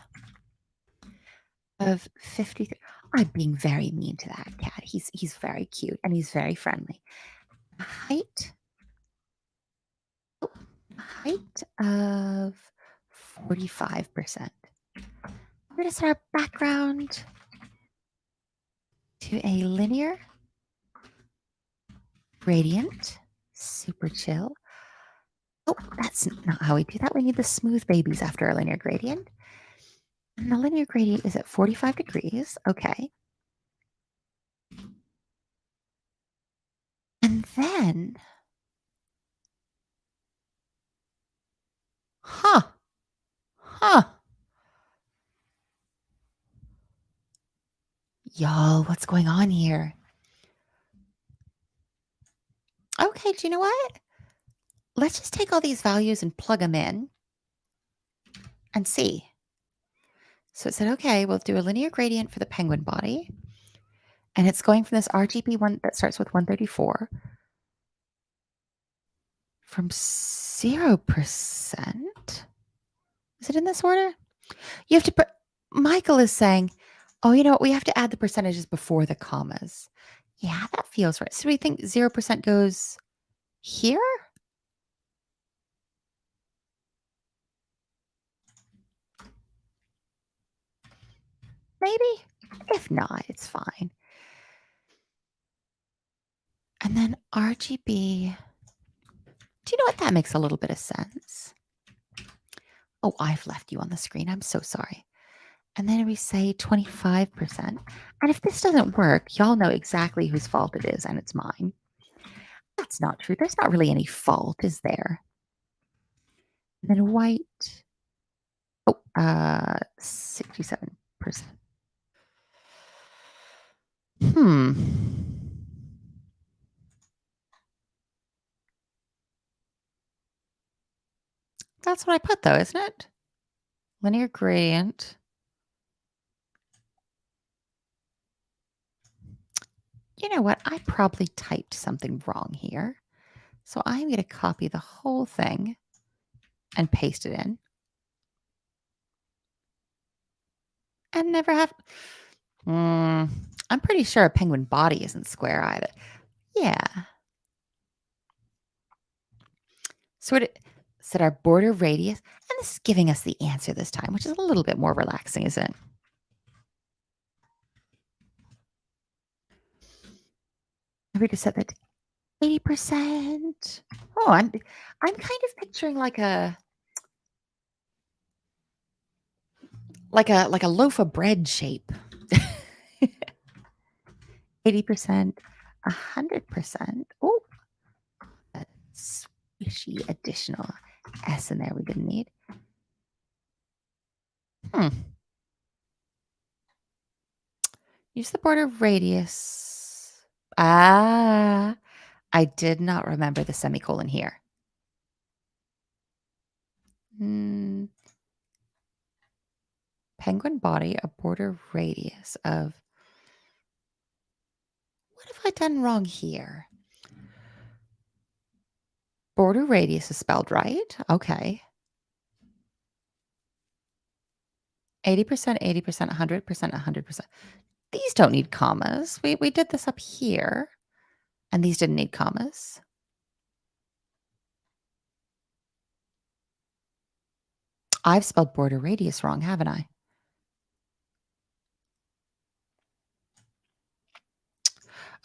A: of 53. I'm being very mean to that cat. He's very cute and he's very friendly. Height, height of 45%. We're going to set our background to a linear gradient, super chill. Oh, that's not how we do that. We need the smooth babies after our linear gradient. And the linear gradient is at 45 degrees. Okay. And then, huh, y'all, what's going on here? Okay, do you know what? Let's just take all these values and plug them in and see. So it said, okay, we'll do a linear gradient for the penguin body. And it's going from this RGB one that starts with 134 from 0%. Is it in this order? You have to put, Michael is saying, oh, you know what? We have to add the percentages before the commas. Yeah, that feels right. So we think 0% goes here? Maybe? If not, it's fine. And then RGB. Do you know what? That makes a little bit of sense. Oh, I've left you on the screen. I'm so sorry. And then we say 25%. And if this doesn't work, y'all know exactly whose fault it is, and it's mine. That's not true. There's not really any fault, is there? And then white. Oh, 67%. Hmm. That's what I put, though, isn't it? Linear gradient. You know what? I probably typed something wrong here. So I'm going to copy the whole thing and paste it in. And never have. I'm pretty sure a penguin body isn't square either. Yeah. So it set our border radius, and this is giving us the answer this time, which is a little bit more relaxing, isn't it? We just set that to 80%. Oh, I'm kind of picturing like a loaf of bread shape. 80%, 100%. Oh, a squishy additional S in there we didn't need. Use the border radius. I did not remember the semicolon here. Penguin body, a border radius of. What if I done wrong here? Border radius is spelled right. Okay. 80%, 80%, 100%, 100%. These don't need commas. We did this up here, and these didn't need commas. I've spelled border radius wrong, haven't I?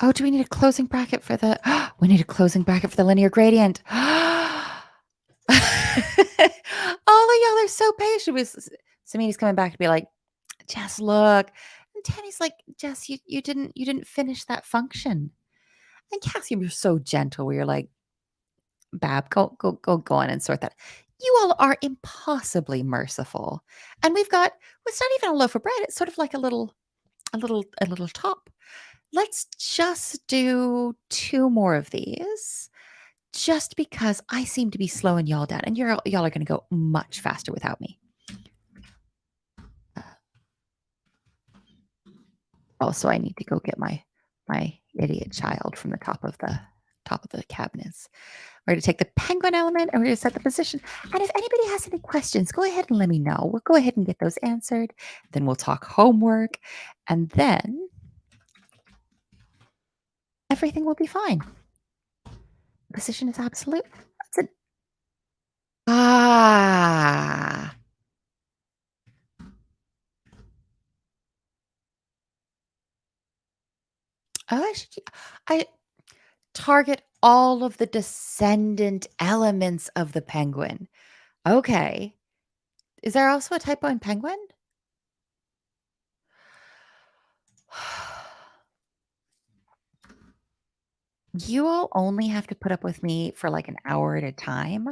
A: Oh, do we need a closing bracket for the we need a closing bracket for the linear gradient. All of y'all are so patient. Samini's coming back to be like, Jess, look. And Tanny's like, Jess, you didn't finish that function. And Cassie, you're so gentle where you're like, Bab, go on and sort that. You all are impossibly merciful. And we've got, well, it's not even a loaf of bread. It's sort of like a little top. Let's just do 2 more of these just because I seem to be slowing y'all down and y'all are going to go much faster without me. Also, I need to go get my idiot child from the top of the cabinets. We're going to take the penguin element and we're going to set the position. And if anybody has any questions, go ahead and let me know. We'll go ahead and get those answered. Then we'll talk homework. And then everything will be fine. Position is absolute. That's it. Ah. Oh, I target all of the descendant elements of the penguin. Okay. Is there also a typo in penguin? You all only have to put up with me for like an hour at a time.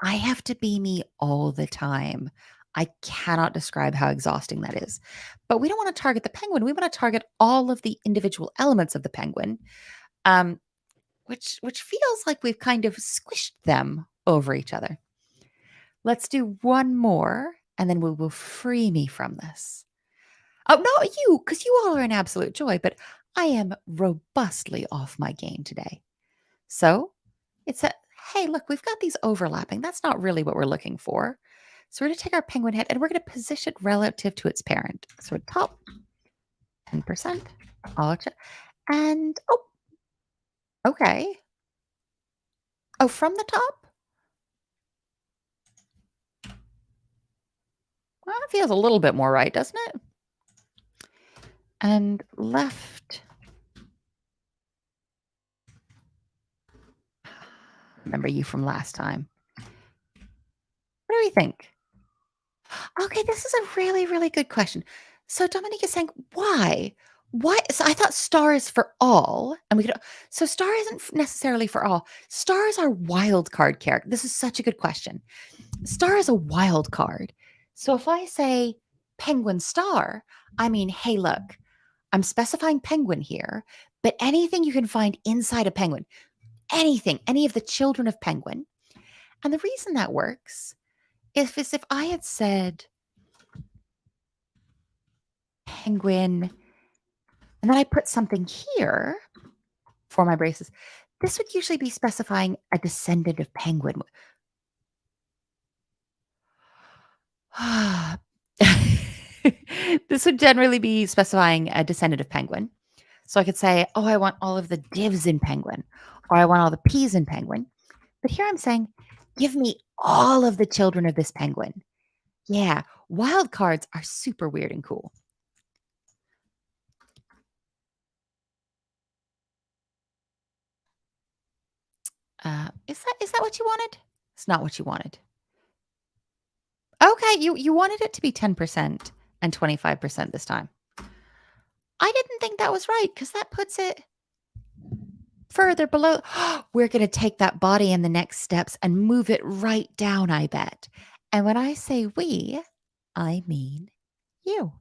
A: I have to be me all the time. I cannot describe how exhausting that is. But we don't want to target the penguin. We want to target all of the individual elements of the penguin, um, which feels like we've kind of squished them over each other. Let's do one more, and then we will free me from this. Oh, not you, because you all are an absolute joy, but I am robustly off my game today. So it's a, hey, look, we've got these overlapping. That's not really what we're looking for. So we're going to take our penguin head and we're going to position it relative to its parent. So top 10%, and oh, okay. Oh, from the top? Well, that feels a little bit more right, doesn't it? And left. Remember you from last time. What do we think? Okay, this is a really, really good question. So Dominique is saying, why? Why? So I thought star is for all, and we could. So star isn't necessarily for all. Stars are wild card character. This is such a good question. Star is a wild card. So if I say penguin star, I mean, hey, look, I'm specifying penguin here, but anything you can find inside a penguin, anything, any of the children of penguin. And the reason that works is if I had said penguin, and then I put something here for my braces, this would usually be specifying a descendant of penguin. This would generally be specifying a descendant of penguin. So I could say, oh, I want all of the divs in penguin, or I want all the P's in penguin. But here I'm saying, give me all of the children of this penguin. Yeah, wild cards are super weird and cool. Is that what you wanted? It's not what you wanted. Okay, you wanted it to be 10% and 25% this time. I didn't think that was right because that puts it further below. We're going to take that body in the next steps and move it right down, I bet. And when I say we, I mean you.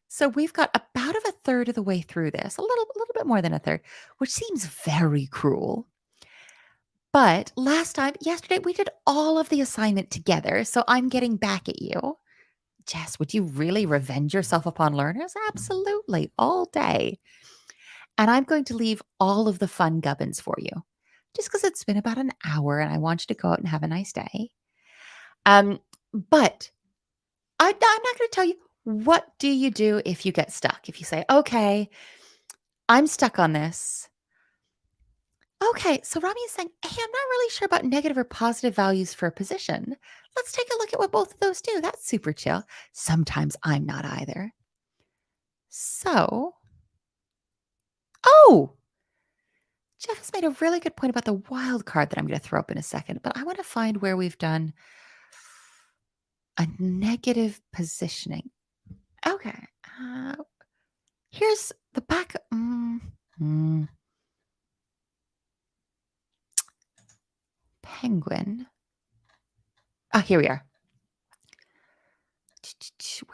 A: So we've got about a third of the way through this, a little bit more than a third, which seems very cruel. But yesterday, we did all of the assignment together. So I'm getting back at you. Jess, would you really revenge yourself upon learners? Absolutely, all day. and I'm going to leave all of the fun gubbins for you just because it's been about an hour and I want you to go out and have a nice day. But I'm not going to tell you what do you do if you get stuck. If you say, okay, I'm stuck on this. Okay, so Rami is saying, hey, I'm not really sure about negative or positive values for a position. Let's take a look at what both of those do. That's super chill. Sometimes I'm not either. So, oh, Jeff has made a really good point about the wild card that I'm going to throw up in a second, but I want to find where we've done a negative positioning. Okay. Uh, Here's the back. Penguin. Oh, here we are.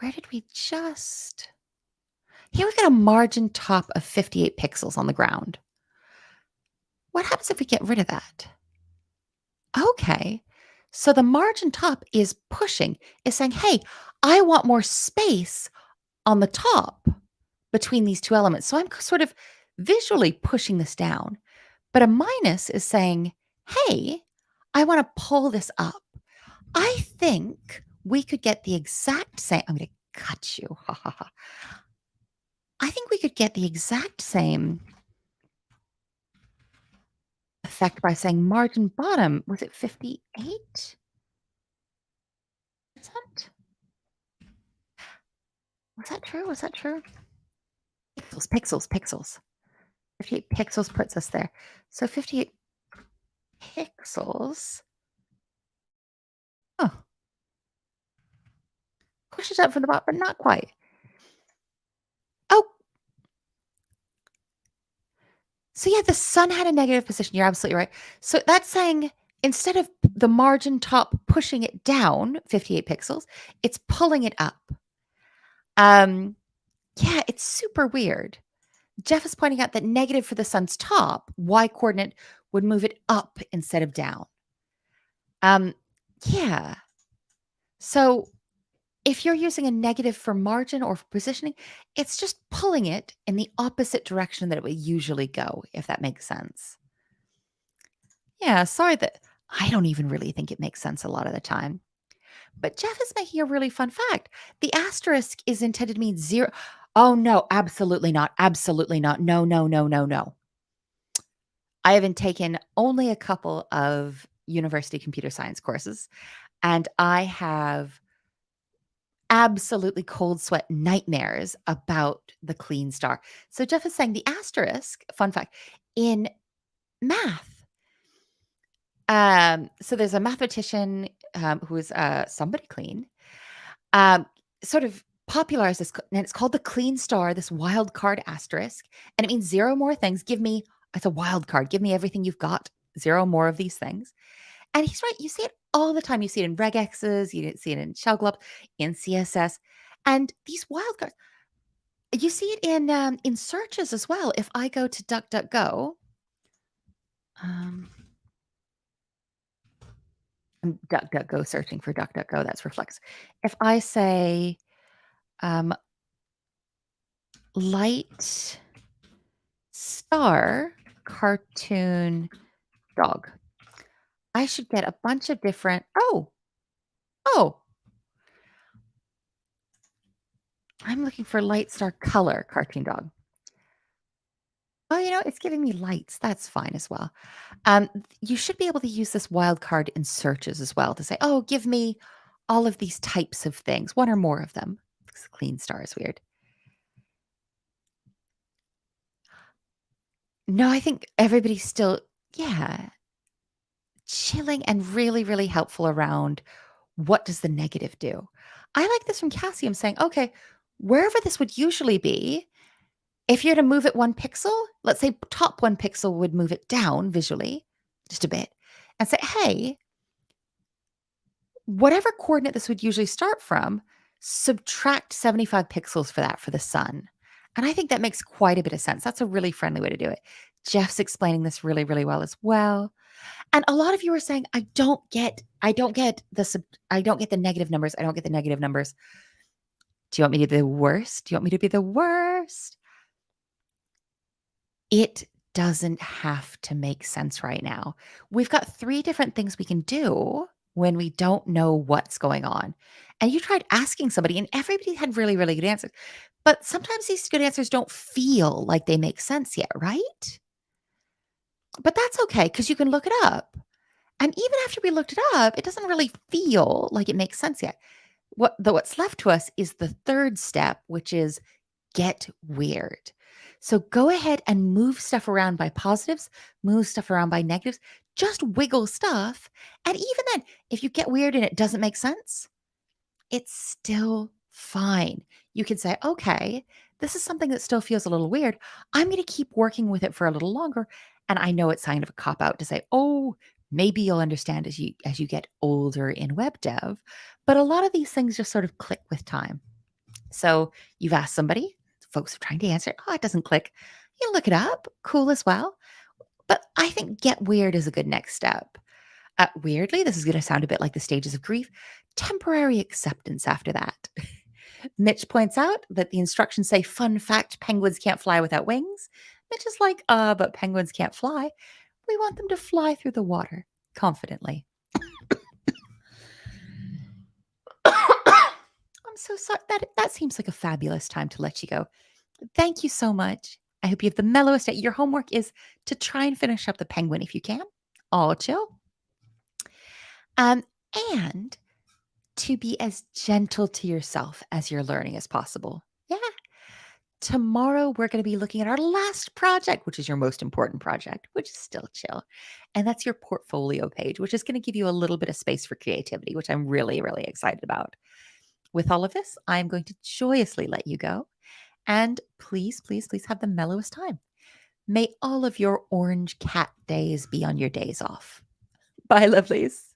A: Where did we just? Here we've got a margin top of 58 pixels on the ground. What happens if we get rid of that? Okay. So the margin top is pushing, is saying, hey, I want more space on the top between these two elements. So I'm sort of visually pushing this down. But a minus is saying, hey, I want to pull this up. I think we could get the exact same. I'm going to cut you. Ha ha ha. I think we could get the exact same effect by saying margin bottom. Was it 58%? Was that true? Was that true? Pixels. 58 pixels puts us there. So 58 pixels. Oh, pushes up from the bottom, but not quite. Oh, so yeah, the sun had a negative position. You're absolutely right. So that's saying instead of the margin top pushing it down 58 pixels, it's pulling it up. Yeah, it's super weird. Jeff is pointing out that negative for the sun's top, y coordinate would move it up instead of down. Yeah. So if you're using a negative for margin or for positioning, it's just pulling it in the opposite direction that it would usually go, if that makes sense. Yeah, sorry that I don't even really think it makes sense a lot of the time. But Jeff is making a really fun fact. The asterisk is intended to mean zero. Oh, no, absolutely not. Absolutely not. No, no, no, no, no. I haven't taken only a couple of university computer science courses, and I have absolutely cold sweat nightmares about the clean star. So Jeff is saying the asterisk, fun fact, in math. So there's a mathematician who is somebody clean, um, sort of popularized this, and it's called the clean star, this wild card asterisk, and it means zero more things. It's a wild card. Give me everything you've got. Zero more of these things. And he's right. You see it all the time. You see it in regexes. You see it in shell globs, in CSS, and these wildcards. You see it in searches as well. If I go to DuckDuckGo, I'm DuckDuckGo searching for DuckDuckGo. That's Reflex. If I say light star cartoon dog, I should get a bunch of different. Oh, I'm looking for light star color cartoon dog. Oh, it's giving me lights. That's fine as well. You should be able to use this wildcard in searches as well to say, oh, give me all of these types of things, one or more of them. This clean star is weird. No, I think everybody's still, yeah, chilling and really, really helpful around what does the negative do. I like this from Cassium saying, okay, wherever this would usually be, if you're to move it 1 pixel, let's say top 1 pixel would move it down visually just a bit and say, hey, whatever coordinate this would usually start from, subtract 75 pixels for that for the sun. And I think that makes quite a bit of sense. That's a really friendly way to do it. Jeff's explaining this really, really well as well. And a lot of you are saying, I don't get the negative numbers. I don't get the negative numbers. Do you want me to be the worst? Do you want me to be the worst? It doesn't have to make sense right now. We've got 3 different things we can do when we don't know what's going on. And you tried asking somebody, and everybody had really, really good answers. But sometimes these good answers don't feel like they make sense yet, right? But that's okay because you can look it up. And even after we looked it up, it doesn't really feel like it makes sense yet. What's left to us is the 3rd step, which is get weird. So go ahead and move stuff around by positives, move stuff around by negatives, just wiggle stuff. And even then, if you get weird and it doesn't make sense, it's still fine. You can say, okay, this is something that still feels a little weird. I'm going to keep working with it for a little longer. And I know it's kind of a cop out to say, oh, maybe you'll understand as you get older in web dev. But a lot of these things just sort of click with time. So you've asked somebody, folks are trying to answer, oh, it doesn't click. You look it up, cool as well. But I think get weird is a good next step. Weirdly, this is going to sound a bit like the stages of grief. Temporary acceptance after that. Mitch points out that the instructions say, fun fact, penguins can't fly without wings. Mitch is like, but penguins can't fly. We want them to fly through the water confidently. I'm so sorry. That seems like a fabulous time to let you go. Thank you so much. I hope you have the mellowest day. Your homework is to try and finish up the penguin if you can. All chill. And to be as gentle to yourself as you're learning as possible. Yeah. Tomorrow, we're going to be looking at our last project, which is your most important project, which is still chill. And that's your portfolio page, which is going to give you a little bit of space for creativity, which I'm really, really excited about. With all of this, I'm going to joyously let you go. And please, please, please have the mellowest time. May all of your orange cat days be on your days off. Bye, lovelies.